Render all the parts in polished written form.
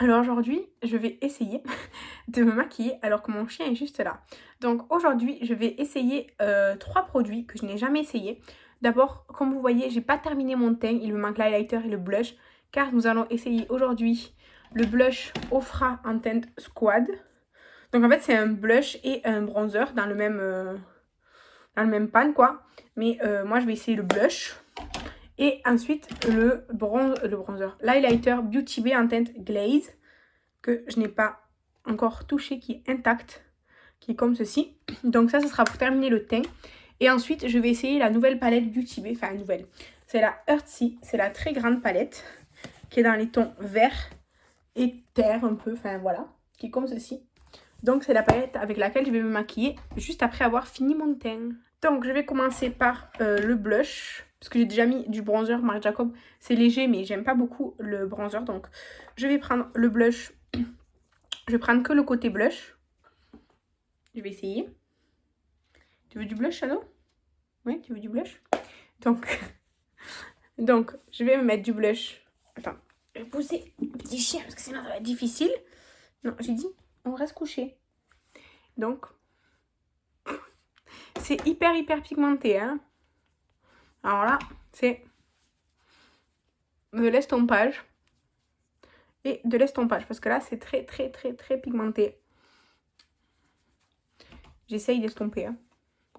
Alors aujourd'hui, je vais essayer de me maquiller alors que mon chien est juste là. Donc aujourd'hui, je vais essayer 3 produits que je n'ai jamais essayé. D'abord, comme vous voyez, j'ai pas terminé mon teint, il me manque l'highlighter et le blush, car nous allons essayer aujourd'hui le blush Ofra en teinte Squad. Donc en fait, c'est un blush et un bronzer dans le même pan, quoi. Mais moi, je vais essayer le blush. Et ensuite, l'highlighter Beauty Bay en teinte Glaze, que je n'ai pas encore touché, qui est intact, qui est comme ceci. Donc ça, ce sera pour terminer le teint. Et ensuite, je vais essayer la nouvelle palette Beauty Bay, enfin nouvelle. C'est la Earthy, c'est la très grande palette, qui est dans les tons vert et terre un peu, enfin voilà, qui est comme ceci. Donc c'est la palette avec laquelle je vais me maquiller juste après avoir fini mon teint. Donc je vais commencer par le blush, parce que j'ai déjà mis du bronzer Marc Jacob. C'est léger, mais j'aime pas beaucoup le bronzer, donc je vais prendre le blush. Je vais prendre que le côté blush. Je vais essayer. Tu veux du blush, Shadow? Oui, tu veux du blush? Donc, je vais me mettre du blush. Attends, je vais pousser le petit chien parce que sinon ça va être difficile. Non, j'ai dit, on reste couché. Donc, c'est hyper pigmenté, hein. Alors là, c'est de l'estompage. Et de l'estompage, parce que là, c'est très pigmenté. J'essaye d'estomper, hein.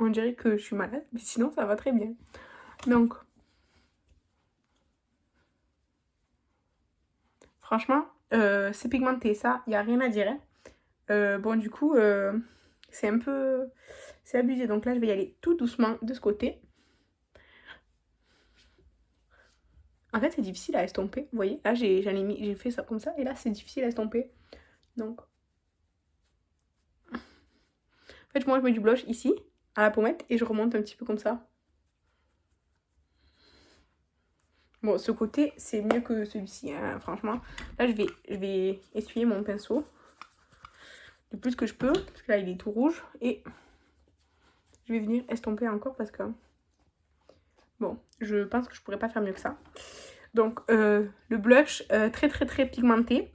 On dirait que je suis malade, mais sinon, ça va très bien. Donc, franchement, c'est pigmenté, ça, il n'y a rien à dire, hein. Bon, du coup, c'est un peu... C'est abusé, donc là, je vais y aller tout doucement de ce côté. En fait, c'est difficile à estomper, vous voyez. Là, j'ai fait ça comme ça, et là, c'est difficile à estomper. Donc... En fait, moi, je mets du blush ici, à la pommette, et je remonte un petit peu comme ça. Bon, ce côté, c'est mieux que celui-ci, hein, franchement. Là, je vais essuyer mon pinceau le plus que je peux, parce que là, il est tout rouge. Et je vais venir estomper encore parce que... Bon, je pense que je pourrais pas faire mieux que ça. Donc, le blush, très pigmenté.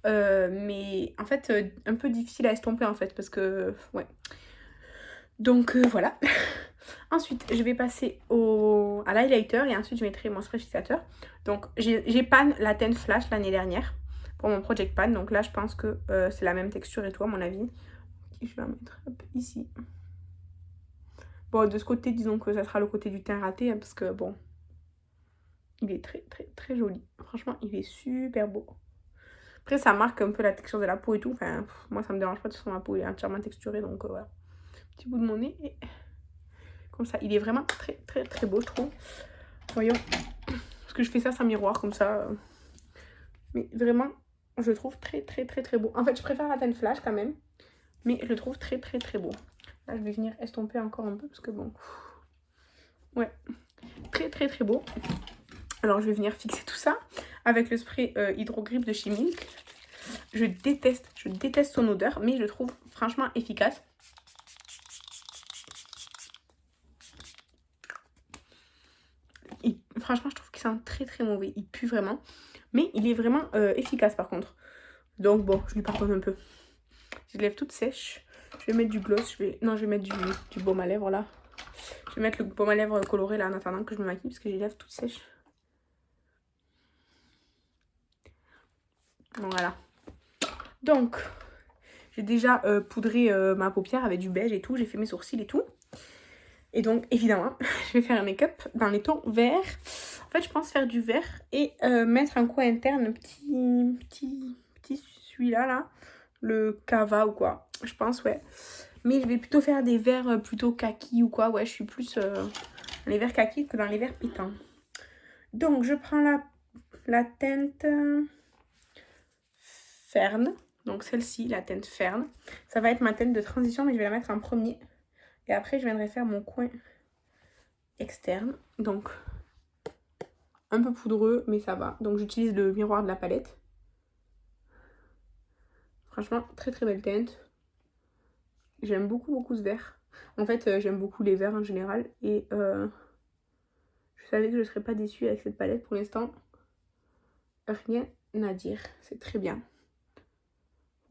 Mais en fait, un peu difficile à estomper, en fait, parce que... Ouais. Donc, voilà. Ensuite, je vais passer à l'highlighter et ensuite je mettrai mon spray fixateur. Donc, j'ai pan la teinte flash l'année dernière pour mon project pan. Donc là, je pense que c'est la même texture et tout, à mon avis. Et je vais la mettre ici. Bon, de ce côté, disons que ça sera le côté du teint raté, hein, parce que bon, il est très joli. Franchement, il est super beau. Après, ça marque un peu la texture de la peau et tout. Enfin, moi, ça me dérange pas de toute façon, ma peau est entièrement texturée, donc voilà. Petit bout de mon nez et... Comme ça, il est vraiment très beau, je trouve. Voyons. Parce que je fais ça sans miroir, comme ça. Mais vraiment, je le trouve très beau. En fait, je préfère la teinte flash quand même. Mais je le trouve très beau. Là, je vais venir estomper encore un peu parce que bon... Ouais. Très beau. Alors, je vais venir fixer tout ça avec le spray Hydro Grip de chez Milk. Je déteste son odeur, mais je le trouve franchement efficace. Franchement, je trouve qu'il sent très mauvais. Il pue vraiment. Mais il est vraiment efficace par contre. Donc bon, je lui pardonne un peu. Je lève toute sèche. Je vais mettre du gloss. Non, je vais mettre du baume à lèvres là. Je vais mettre le baume à lèvres coloré là en attendant que je me maquille parce que j'ai les lèvres toutes sèches. Voilà. Donc, j'ai déjà poudré ma paupière avec du beige et tout. J'ai fait mes sourcils et tout. Et donc, évidemment, je vais faire un make-up dans les tons verts. En fait, je pense faire du vert et mettre un coin interne, un petit celui-là, là. Le cava ou quoi. Je pense, ouais. Mais je vais plutôt faire des verts plutôt kaki ou quoi. Ouais, je suis plus dans les verts kaki que dans les verts pétants. Donc, je prends la teinte Fern. Donc, celle-ci, la teinte Fern. Ça va être ma teinte de transition, mais je vais la mettre en premier. Et après, je viendrai faire mon coin externe. Donc, un peu poudreux, mais ça va. Donc, j'utilise le miroir de la palette. Franchement, très belle teinte. J'aime beaucoup ce vert. En fait, j'aime beaucoup les verts en général. Et je savais que je ne serais pas déçue avec cette palette pour l'instant. Rien à dire. C'est très bien.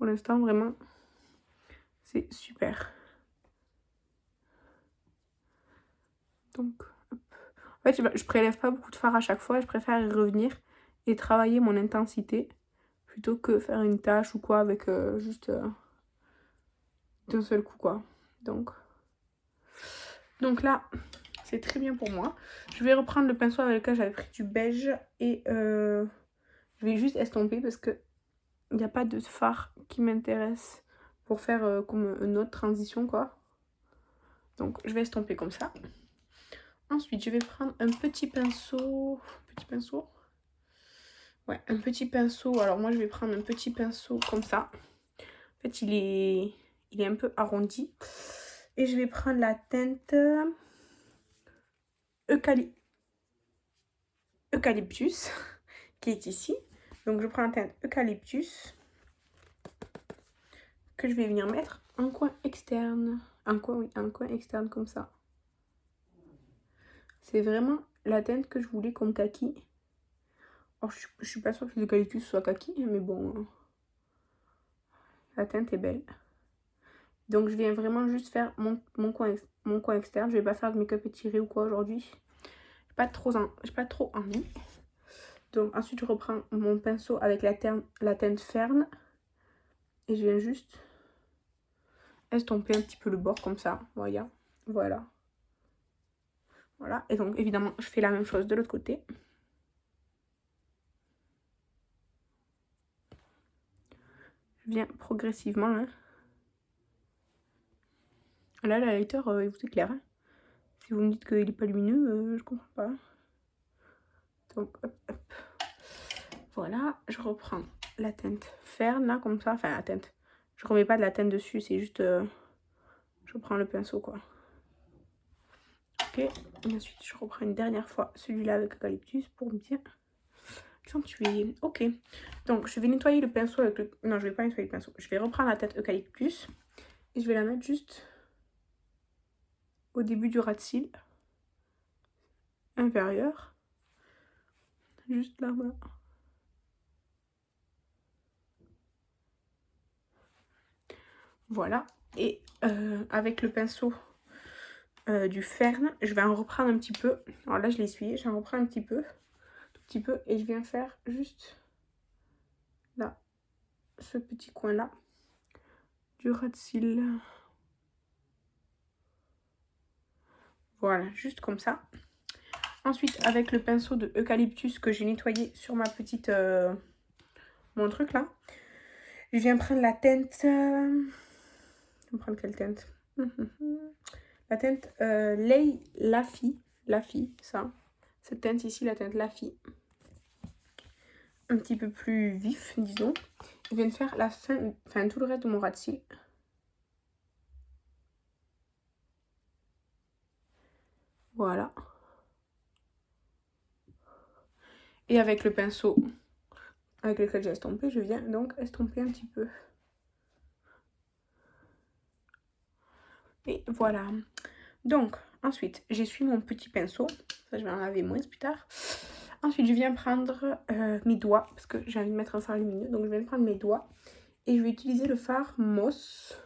Pour l'instant, vraiment, c'est super. Donc, hop. En fait, je prélève pas beaucoup de fard à chaque fois. Je préfère y revenir et travailler mon intensité plutôt que faire une tâche ou quoi avec juste d'un seul coup, quoi. Donc là, c'est très bien pour moi. Je vais reprendre le pinceau avec lequel j'avais pris du beige et je vais juste estomper parce que il n'y a pas de fard qui m'intéresse pour faire comme une autre transition, quoi. Donc, je vais estomper comme ça. Ensuite, je vais prendre un petit pinceau. Ouais, un petit pinceau. Alors, moi, je vais prendre un petit pinceau comme ça. En fait, il est un peu arrondi. Et je vais prendre la teinte Eucalyptus qui est ici. Donc, je prends la teinte Eucalyptus que je vais venir mettre en coin externe. Un coin externe comme ça. C'est vraiment la teinte que je voulais comme kaki. Alors, je suis pas sûre que les eucalyptus soient kaki, mais bon, la teinte est belle. Donc, je viens vraiment juste faire mon coin externe. Je vais pas faire de make-up étiré ou quoi aujourd'hui. J'ai pas trop envie. Donc, ensuite, je reprends mon pinceau avec la teinte Fern. Et je viens juste estomper un petit peu le bord comme ça. Voilà. Voilà. Et donc, évidemment, je fais la même chose de l'autre côté. Je viens progressivement. Hein. Là, la lighter, il vous éclaire. Hein. Si vous me dites qu'il n'est pas lumineux, je comprends pas. Donc, hop, hop. Voilà, je reprends la teinte Fern, là, comme ça. Enfin, la teinte. Je remets pas de la teinte dessus, c'est juste... je prends le pinceau, quoi. Ok, et ensuite, je reprends une dernière fois celui-là avec Eucalyptus pour bien accentuer. Ok, donc je vais nettoyer le pinceau avec le... Non, je vais pas nettoyer le pinceau. Je vais reprendre la teinte Eucalyptus et je vais la mettre juste au début du ras de cils inférieur. Juste là, voilà. Voilà, et avec le pinceau du Fern, je vais en reprendre un petit peu. Alors là, je l'ai essuyé, j'en reprends un petit peu, tout petit peu, et je viens faire juste là, ce petit coin-là du ras de cils. Voilà, juste comme ça. Ensuite, avec le pinceau de Eucalyptus que j'ai nettoyé sur ma petite... mon truc là, je viens prendre la teinte... je vais prendre quelle teinte? La teinte Laffy, ça. Cette teinte ici, la teinte Laffy. Un petit peu plus vif, disons. Je viens de faire la fin, enfin tout le reste de mon ras de cils. Voilà. Et avec le pinceau avec lequel j'ai estompé, je viens donc estomper un petit peu. Et voilà. Donc, ensuite, j'essuie mon petit pinceau. Ça, je vais en laver moins plus tard. Ensuite, je viens prendre mes doigts, parce que j'ai envie de mettre un fard lumineux. Donc, je viens prendre mes doigts. Et je vais utiliser le fard Moss.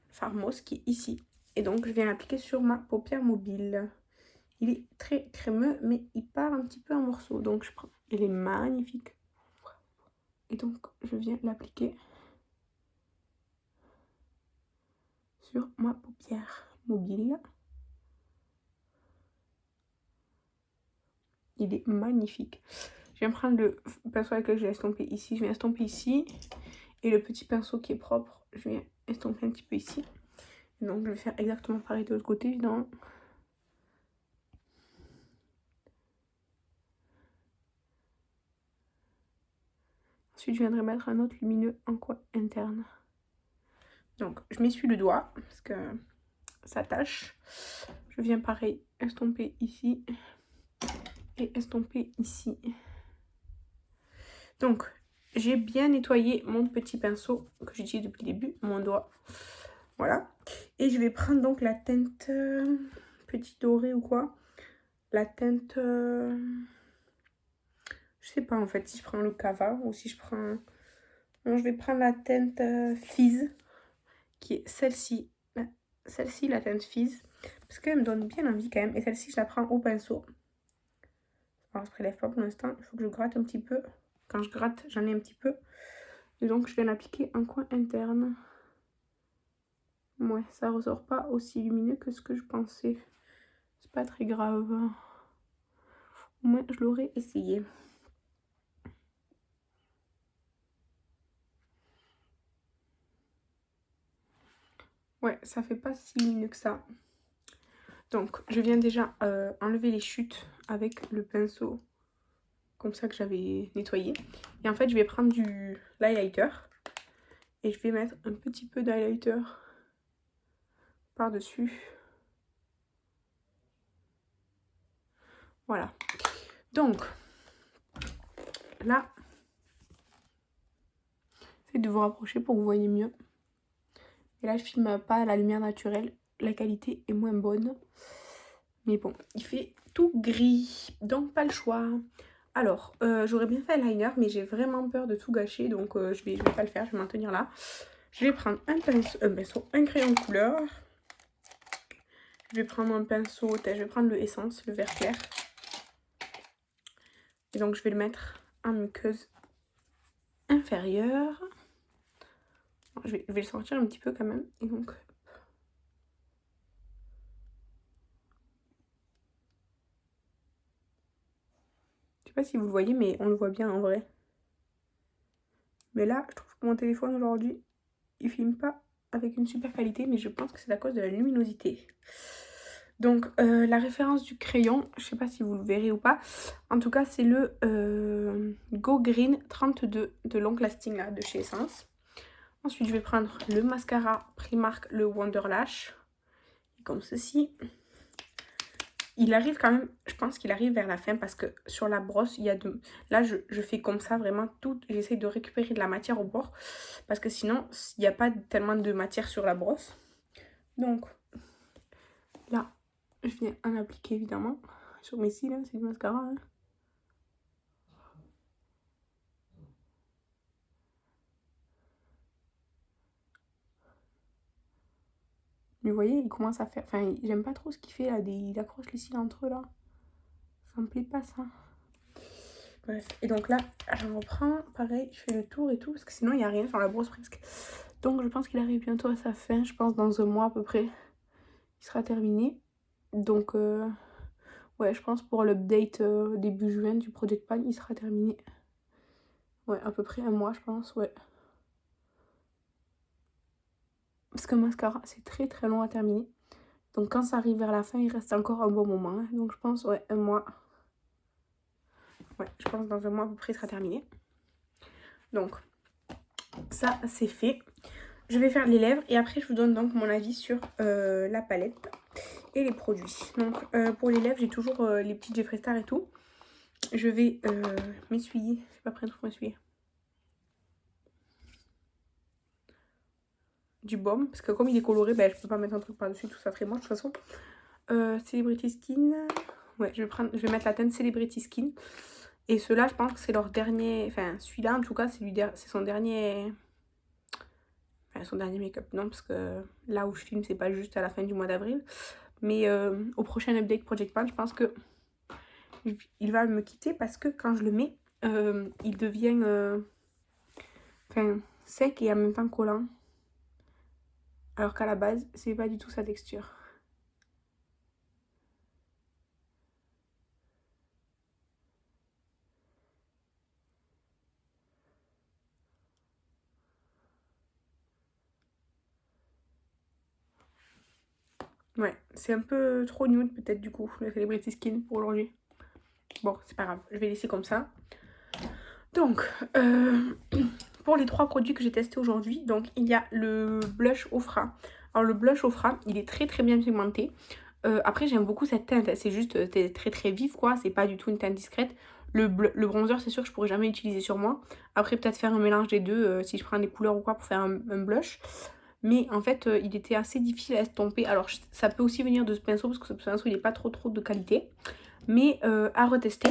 Fard Moss qui est ici. Et donc, je viens l'appliquer sur ma paupière mobile. Il est très crémeux, mais il part un petit peu en morceaux. Donc, je prends... Il est magnifique. Et donc, je viens l'appliquer sur ma paupière mobile. Il est magnifique. Je viens prendre le pinceau avec lequel je vais estomper ici. Je viens estomper ici. Et le petit pinceau qui est propre, je viens estomper un petit peu ici. Et donc, je vais faire exactement pareil de l'autre côté, évidemment. Ensuite, je viendrai mettre un autre lumineux en coin interne. Donc, je m'essuie le doigt parce que ça tâche. Je viens pareil estomper ici et estomper ici. Donc, j'ai bien nettoyé mon petit pinceau que j'utilise depuis le début, mon doigt. Voilà. Et je vais prendre donc la teinte petit doré ou quoi. La teinte... je sais pas en fait si je prends le Cava ou si je prends Donc, je vais prendre la teinte Fizz, qui est celle-ci. Celle-ci, la teinte Fizz, parce qu'elle me donne bien envie quand même. Et celle-ci, je la prends au pinceau. Alors, je ne prélève pas pour l'instant. Il faut que je gratte un petit peu. Quand je gratte, j'en ai un petit peu. Et donc, je vais l'appliquer en coin interne. Ouais, ça ressort pas aussi lumineux que ce que je pensais. C'est pas très grave. Au moins, je l'aurais essayé. Ouais, ça fait pas si lumineux que ça. Donc, je viens déjà enlever les chutes avec le pinceau. Comme ça que j'avais nettoyé. Et en fait, je vais prendre du l'highlighter. Et je vais mettre un petit peu d'highlighter par-dessus. Voilà. Donc, là, essayez de vous rapprocher pour que vous voyez mieux. Et là, je filme pas à la lumière naturelle. La qualité est moins bonne. Mais bon, il fait tout gris. Donc, pas le choix. Alors, j'aurais bien fait liner, mais j'ai vraiment peur de tout gâcher. Donc, je vais pas le faire. Je vais m'en tenir là. Je vais prendre un crayon de couleur. Je vais prendre un pinceau, je vais prendre le Essence, le vert clair. Et donc je vais le mettre en muqueuse inférieure. Je vais le sortir un petit peu quand même. Et donc... Je sais pas si vous le voyez, mais on le voit bien en vrai. Mais là, je trouve que mon téléphone aujourd'hui, il filme pas avec une super qualité, mais je pense que c'est à cause de la luminosité. Donc la référence du crayon, je sais pas si vous le verrez ou pas. En tout cas, c'est le Go Green 32 de Long Lasting là, de chez Essence. Ensuite, je vais prendre le mascara Primark, le Wonderlash, comme ceci. Il arrive quand même, je pense qu'il arrive vers la fin parce que sur la brosse, il y a de... Là, je fais comme ça, vraiment tout. J'essaie de récupérer de la matière au bord parce que sinon, il n'y a pas tellement de matière sur la brosse. Donc, là, je viens en appliquer évidemment sur mes cils, hein, c'est du mascara. Hein. Mais vous voyez, il commence à faire... Enfin, j'aime pas trop ce qu'il fait là, il accroche les cils entre eux là. Ça me plaît pas ça. Bref, et donc là, j'en reprends, pareil, je fais le tour et tout, parce que sinon il n'y a rien sur la brosse presque. Donc je pense qu'il arrive bientôt à sa fin, je pense dans un mois à peu près, il sera terminé. Donc ouais, je pense pour l'update début juin du Project Pan, il sera terminé. Ouais, à peu près un mois je pense, ouais. Parce que mascara, c'est très très long à terminer. Donc quand ça arrive vers la fin, il reste encore un bon moment. Hein. Donc je pense, ouais, un mois. Ouais, je pense dans un mois à peu près, il sera terminé. Donc, ça, c'est fait. Je vais faire les lèvres et après, je vous donne donc mon avis sur la palette et les produits. Donc, pour les lèvres, j'ai toujours les petites Jeffree Star et tout. Je vais m'essuyer. Je suis pas prête pour m'essuyer. Du baume, parce que comme il est coloré, ben, je peux pas mettre un truc par-dessus, tout ça ferait moche de toute façon. Celebrity Skin. Ouais, je vais mettre la teinte Celebrity Skin. Et ceux-là, je pense que c'est leur dernier... Enfin, celui-là, en tout cas, c'est son dernier... Enfin, son dernier make-up, non, parce que là où je filme, c'est pas juste à la fin du mois d'avril. Mais au prochain update Project Pan, je pense que il va me quitter parce que quand je le mets, il devient sec et en même temps collant. Alors qu'à la base, c'est pas du tout sa texture. Ouais, c'est un peu trop nude peut-être du coup, le Celebrity Skin pour aujourd'hui. Bon, c'est pas grave, je vais laisser comme ça. Donc, pour les 3 produits que j'ai testés aujourd'hui, donc il y a le blush Ofra. Alors le blush Ofra, il est très très bien pigmenté. Après, j'aime beaucoup cette teinte, c'est juste très très vif quoi, c'est pas du tout une teinte discrète. Le bronzer, c'est sûr que je pourrais jamais l'utiliser sur moi. Après, peut-être faire un mélange des deux si je prends des couleurs ou quoi pour faire un blush. Mais en fait, il était assez difficile à estomper. Alors, ça peut aussi venir de ce pinceau parce que ce pinceau, il n'est pas trop de qualité. Mais à retester.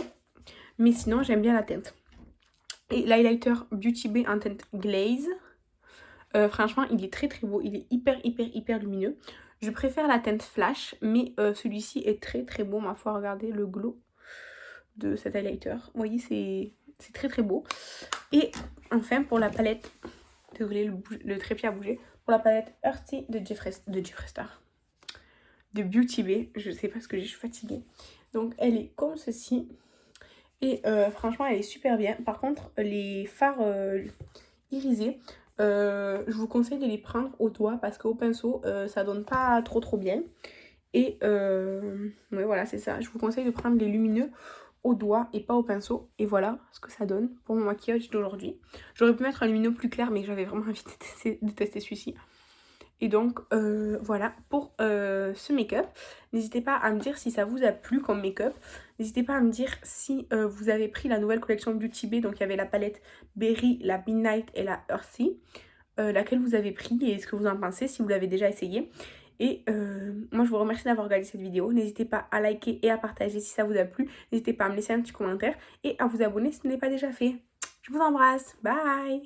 Mais sinon, j'aime bien la teinte. Et l'highlighter Beauty Bay en teinte glaze. Franchement, il est très très beau. Il est hyper lumineux. Je préfère la teinte flash, mais celui-ci est très très beau. Ma foi, regardez le glow de cet highlighter. Vous voyez, c'est très très beau. Et enfin, pour la palette, désolé, le trépied a bougé. Pour la palette Earthy de Jeffree Star. De Beauty Bay. Je sais pas ce que j'ai, je suis fatiguée. Donc, elle est comme ceci. Et franchement, elle est super bien. Par contre, les fards irisés, je vous conseille de les prendre au doigt parce qu'au pinceau, ça donne pas trop bien. Et ouais, voilà, c'est ça. Je vous conseille de prendre les lumineux au doigt et pas au pinceau. Et voilà ce que ça donne pour mon maquillage d'aujourd'hui. J'aurais pu mettre un lumineux plus clair, mais j'avais vraiment envie de tester celui-ci. Et donc voilà pour ce make-up. N'hésitez pas à me dire si ça vous a plu comme make-up. N'hésitez pas à me dire si vous avez pris la nouvelle collection Beauty Bay. Donc il y avait la palette Berry, la Midnight et la Earthy. Laquelle vous avez pris et ce que vous en pensez si vous l'avez déjà essayé. Et moi je vous remercie d'avoir regardé cette vidéo. N'hésitez pas à liker et à partager si ça vous a plu. N'hésitez pas à me laisser un petit commentaire et à vous abonner si ce n'est pas déjà fait. Je vous embrasse. Bye!